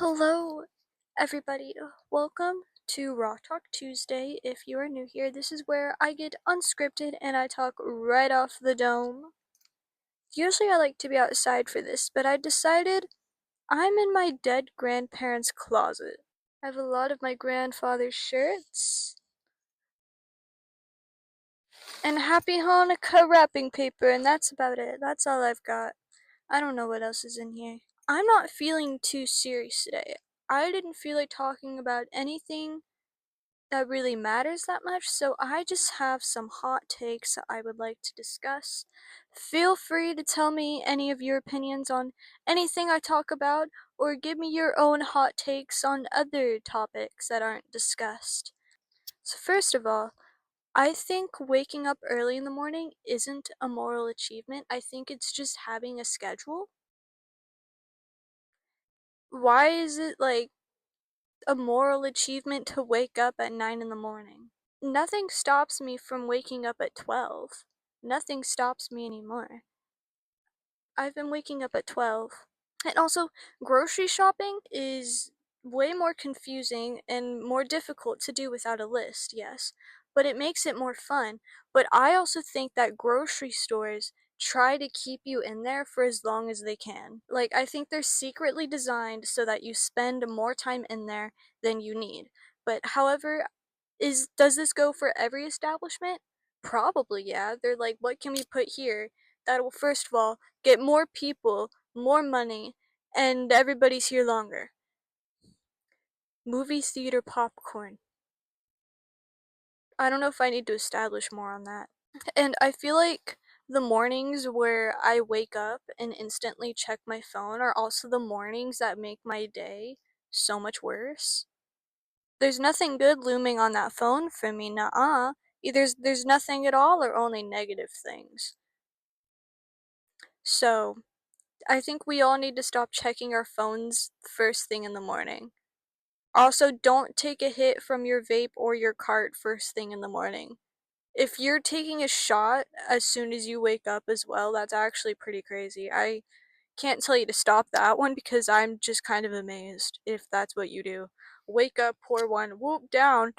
Hello, everybody. Welcome to Raw Talk Tuesday. If you are new here, this is where I get unscripted and I talk right off the dome. Usually I like to be outside for this, but I decided I'm in my dead grandparents' closet. I have a lot of my grandfather's shirts and Happy Hanukkah wrapping paper, and that's about it. That's all I've got. I don't know what else is in here. I'm not feeling too serious today. I didn't feel like talking about anything that really matters that much, so I just have some hot takes that I would like to discuss. Feel free to tell me any of your opinions on anything I talk about, or give me your own hot takes on other topics that aren't discussed. So, first of all, I think waking up early in the morning isn't a moral achievement. I think it's just having a schedule. Why is it like a moral achievement to wake up at 9 in the morning? Nothing stops me from waking up at 12. Nothing stops me anymore. I've been waking up at 12. And also, grocery shopping is way more confusing and more difficult to do without a list, yes, but it makes it more fun. But I also think that grocery stores try to keep you in there for as long as they can. Like, I think they're secretly designed so that you spend more time in there than you need. But however, does this go for every establishment? Probably, yeah. They're like, what can we put here that will, first of all, get more people, more money, and everybody's here longer? Movie theater popcorn. I don't know if I need to establish more on that. And I feel like the mornings where I wake up and instantly check my phone are also the mornings that make my day so much worse. There's nothing good looming on that phone for me, nuh-uh. Either there's nothing at all or only negative things. So, I think we all need to stop checking our phones first thing in the morning. Also, don't take a hit from your vape or your cart first thing in the morning. If you're taking a shot as soon as you wake up as well, that's actually pretty crazy. I can't tell you to stop that one because I'm just kind of amazed if that's what you do. Wake up, pour one, whoop, down.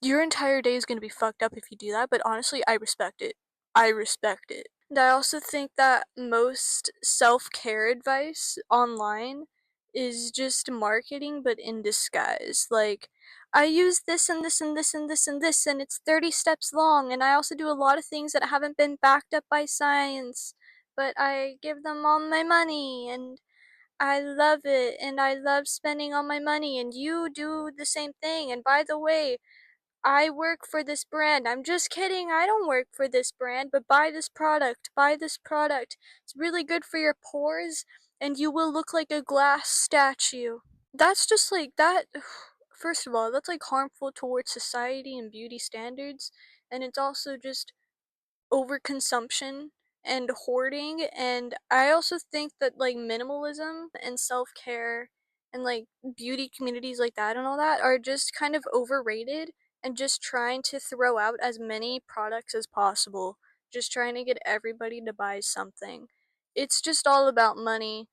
Your entire day is gonna be fucked up if you do that, but honestly, I respect it. I respect it. And I also think that most self-care advice online is just marketing but in disguise. Like, I use this and this and this and this and this, and it's 30 steps long, and I also do a lot of things that haven't been backed up by science, but I give them all my money, and I love it, and I love spending all my money, and you do the same thing. And by the way, I work for this brand. I'm just kidding. I don't work for this brand, but buy this product. Buy this product. It's really good for your pores, and you will look like a glass statue. That's just like that. First of all, that's like harmful towards society and beauty standards, and it's also just overconsumption and hoarding. And I also think that like minimalism and self-care and like beauty communities like that and all that are just kind of overrated, and just trying to throw out as many products as possible, just trying to get everybody to buy something. It's just all about money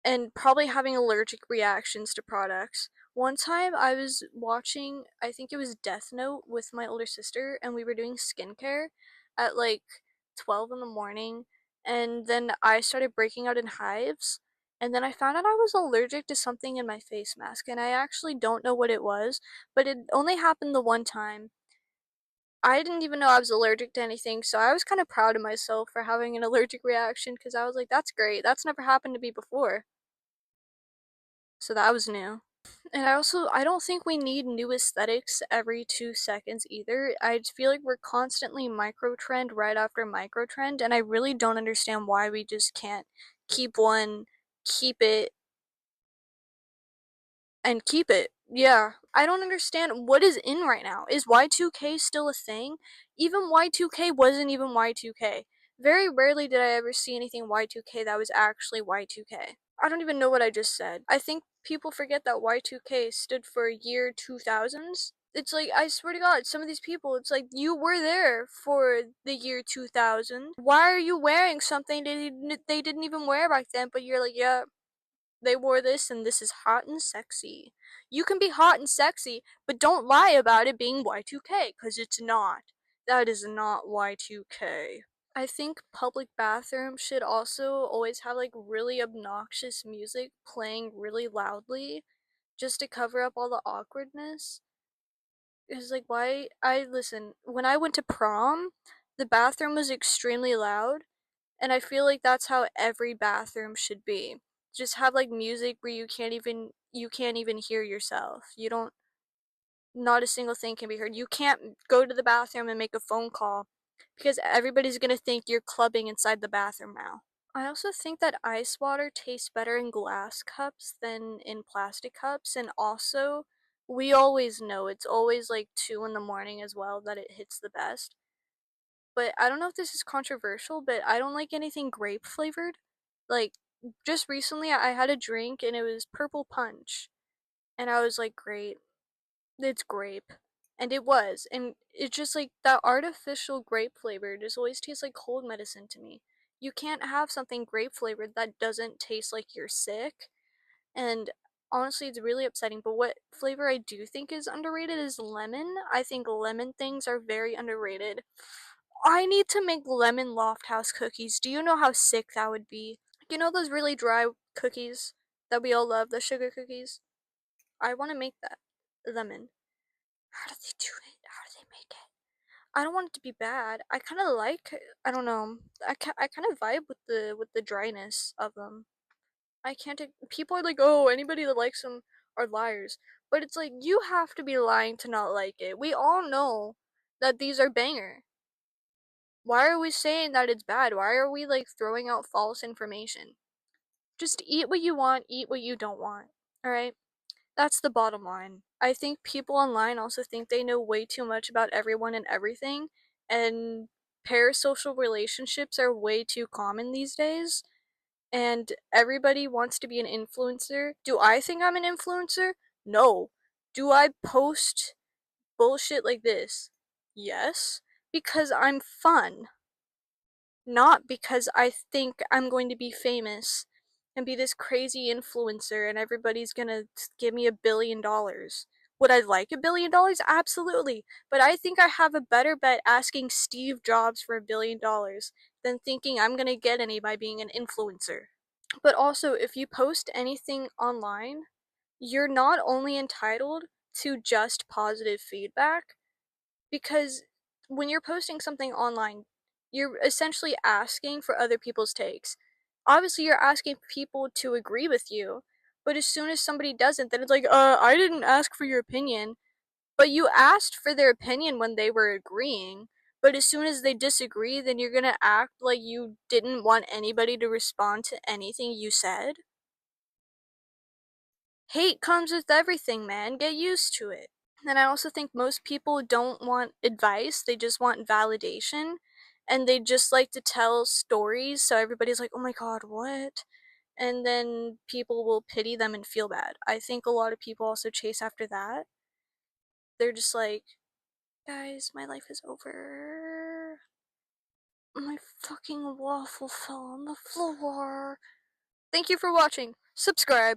and probably having allergic reactions to products. One time I was watching, I think it was Death Note with my older sister, and we were doing skincare at like 12 in the morning, and then I started breaking out in hives, and then I found out I was allergic to something in my face mask, and I actually don't know what it was, but it only happened the one time. I didn't even know I was allergic to anything, so I was kind of proud of myself for having an allergic reaction because I was like, that's great. That's never happened to me before. So that was new. And I don't think we need new aesthetics every 2 seconds either. I feel like we're constantly micro trend right after micro trend, and I really don't understand why we just can't keep one, keep it, and keep it. Yeah. I don't understand what is in right now. Is Y2K still a thing? Even Y2K wasn't even Y2K. Very rarely did I ever see anything Y2K that was actually Y2K. I don't even know what I just said. I think people forget that Y2K stood for year 2000s. It's like, I swear to God, some of these people, it's like, you were there for the year 2000. Why are you wearing something they didn't even wear back then, but you're like, yeah, they wore this and this is hot and sexy. You can be hot and sexy, but don't lie about it being Y2K, because it's not. That is not Y2K. I think public bathrooms should also always have like really obnoxious music playing really loudly just to cover up all the awkwardness. It's like, why? I listen, when I went to prom, the bathroom was extremely loud, and I feel like that's how every bathroom should be. Just have like music where you can't even hear yourself. You don't Not a single thing can be heard. You can't go to the bathroom and make a phone call because everybody's going to think you're clubbing inside the bathroom now. I also think that ice water tastes better in glass cups than in plastic cups, and also we always know it's always like 2 in the morning as well that it hits the best. But I don't know if this is controversial, but I don't like anything grape flavored. Like, just recently I had a drink and it was purple punch, and I was like, great, it's grape. And it was. And it's just like that artificial grape flavor just always tastes like cold medicine to me. You can't have something grape flavored that doesn't taste like you're sick. And honestly, it's really upsetting. But what flavor I do think is underrated is lemon. I think lemon things are very underrated. I need to make lemon loft house cookies. Do you know how sick that would be? You know those really dry cookies that we all love, the sugar cookies? I want to make that. Lemon. How do they do it? How do they make it? I don't want it to be bad. I kind of like. I don't know. I kind of vibe with the dryness of them. I can't. People are like, oh, anybody that likes them are liars. But it's like you have to be lying to not like it. We all know that these are banger. Why are we saying that it's bad? Why are we like throwing out false information? Just eat what you want. Eat what you don't want. All right. That's the bottom line. I think people online also think they know way too much about everyone and everything, and parasocial relationships are way too common these days, and everybody wants to be an influencer. Do I think I'm an influencer? No. Do I post bullshit like this? Yes, because I'm fun, not because I think I'm going to be famous and be this crazy influencer and everybody's gonna give me $1 billion. Would I like $1 billion? Absolutely. But I think I have a better bet asking Steve Jobs for $1 billion than thinking I'm gonna get any by being an influencer. But also, if you post anything online, you're not only entitled to just positive feedback, because when you're posting something online, you're essentially asking for other people's takes. Obviously, you're asking people to agree with you, but as soon as somebody doesn't, then it's like, I didn't ask for your opinion. But you asked for their opinion when they were agreeing. But as soon as they disagree, then you're gonna act like you didn't want anybody to respond to anything you said. Hate comes with everything, man. Get used to it. And I also think most people don't want advice, they just want validation. And they just like to tell stories, so everybody's like, oh my god, what? And then people will pity them and feel bad. I think a lot of people also chase after that. They're just like, guys, my life is over. My fucking waffle fell on the floor. Thank you for watching. Subscribe.